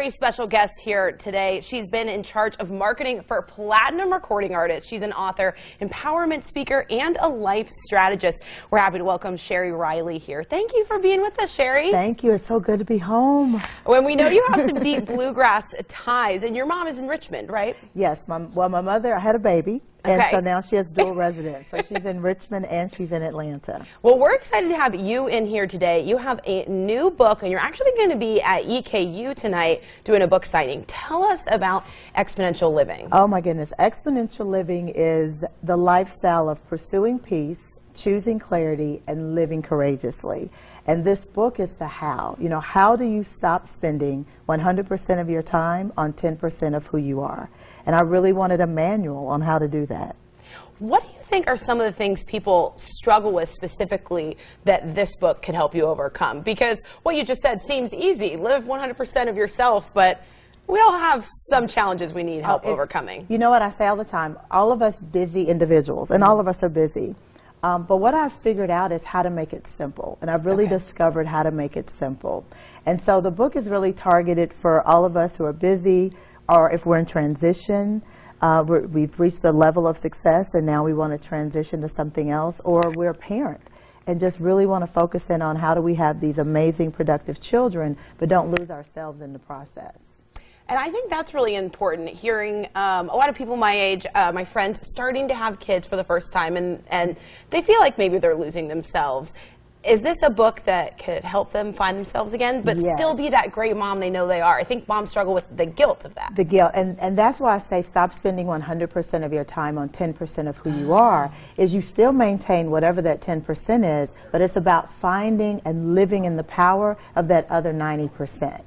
very special guest here today. She's been in charge of marketing for platinum recording artists. She's an author, empowerment speaker, and a life strategist. We're happy to welcome Sheri Riley here. Thank you for being with us, Sheri. Thank you. It's so good to be home. When we know you have some deep bluegrass ties, and your mom is in Richmond, right? Yes. My mother, I had a baby. And okay. so now she has dual residence. So she's in Richmond and she's in Atlanta. Well, we're excited to have you in here today. You have a new book, and you're actually going to be at EKU tonight doing a book signing. Tell us about Exponential Living. Oh, my goodness. Exponential Living is the lifestyle of pursuing peace, choosing clarity, and living courageously. And this book is the how. You know, how do you stop spending 100% of your time on 10% of who you are? And I really wanted a manual on how to do that. What do you think are some of the things people struggle with specifically that this book could help you overcome? Because what you just said seems easy. Live 100% of yourself, but we all have some challenges we need help overcoming. You know what I say all the time? All of us busy individuals, and all of us are busy. But what I've figured out is how to make it simple. And I've really discovered how to make it simple. And so the book is really targeted for all of us who are busy, or if we're in transition, we've reached a level of success and now we want to transition to something else, or we're a parent and just really want to focus in on how do we have these amazing, productive children, but don't lose ourselves in the process. And I think that's really important, hearing a lot of people my age, my friends, starting to have kids for the first time, and they feel like maybe they're losing themselves. Is this a book that could help them find themselves again, but still be that great mom they know they are? I think moms struggle with the guilt of that. The guilt, and that's why I say stop spending 100% of your time on 10% of who you are, is you still maintain whatever that 10% is, but it's about finding and living in the power of that other 90%.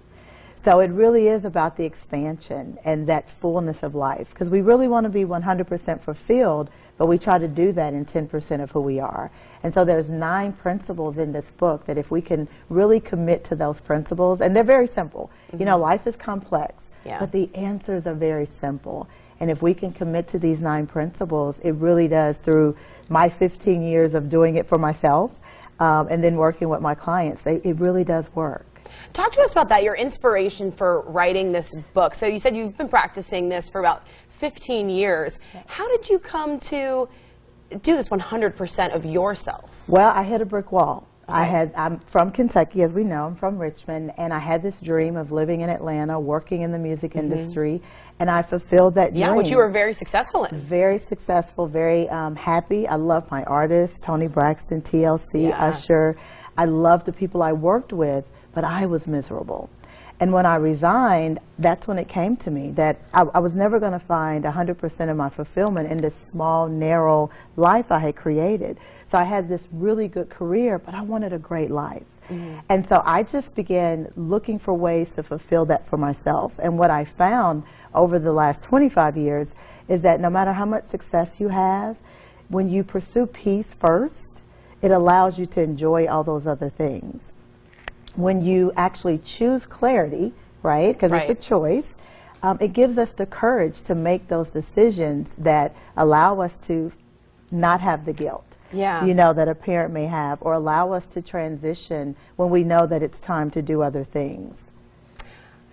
So it really is about the expansion and that fullness of life, because we really want to be 100% fulfilled, but we try to do that in 10% of who we are. And so there's 9 principles in this book that if we can really commit to those principles, and they're very simple. You know, life is complex, but the answers are very simple. And if we can commit to these 9 principles, it really does, through my 15 years of doing it for myself and then working with my clients, it really does work. Talk to us about that, your inspiration for writing this book. So you said you've been practicing this for about 15 years. How did you come to do this 100% of yourself? Well, I hit a brick wall. I'm from Kentucky, as we know. I'm from Richmond, and I had this dream of living in Atlanta, working in the music industry, and I fulfilled that dream. Yeah, which you were very successful in. Very successful, very happy. I love my artists, Tony Braxton, TLC, Usher. I love the people I worked with, but I was miserable. And when I resigned, that's when it came to me that I was never going to find 100% of my fulfillment in this small, narrow life I had created. So I had this really good career, but I wanted a great life. And so I just began looking for ways to fulfill that for myself. And what I found over the last 25 years is that no matter how much success you have, when you pursue peace first, it allows you to enjoy all those other things. When you actually choose clarity, right, because it's a choice, it gives us the courage to make those decisions that allow us to not have the guilt, you know, that a parent may have, or allow us to transition when we know that it's time to do other things.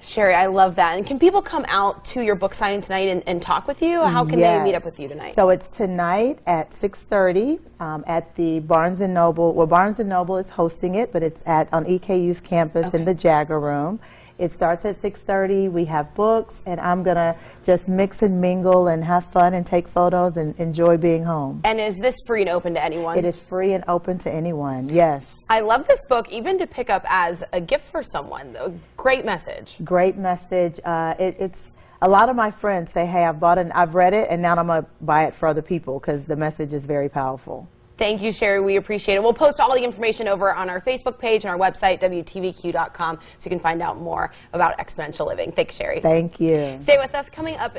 Sheri, I love that. And can people come out to your book signing tonight and talk with you? How can they meet up with you tonight? So it's tonight at 6:30 at the Barnes & Noble. Well, Barnes & Noble is hosting it, but it's on EKU's campus in the Jagger Room. It starts at 6:30. We have books, and I'm going to just mix and mingle and have fun and take photos and enjoy being home. And is this free and open to anyone? It is free and open to anyone, yes. I love this book, even to pick up as a gift for someone. A great message. Great message. It's a lot of my friends say, hey, I've read it, and now I'm going to buy it for other people because the message is very powerful. Thank you, Sheri. We appreciate it. We'll post all the information over on our Facebook page and our website, WTVQ.com, so you can find out more about Exponential Living. Thanks, Sheri. Thank you. Stay with us. Coming up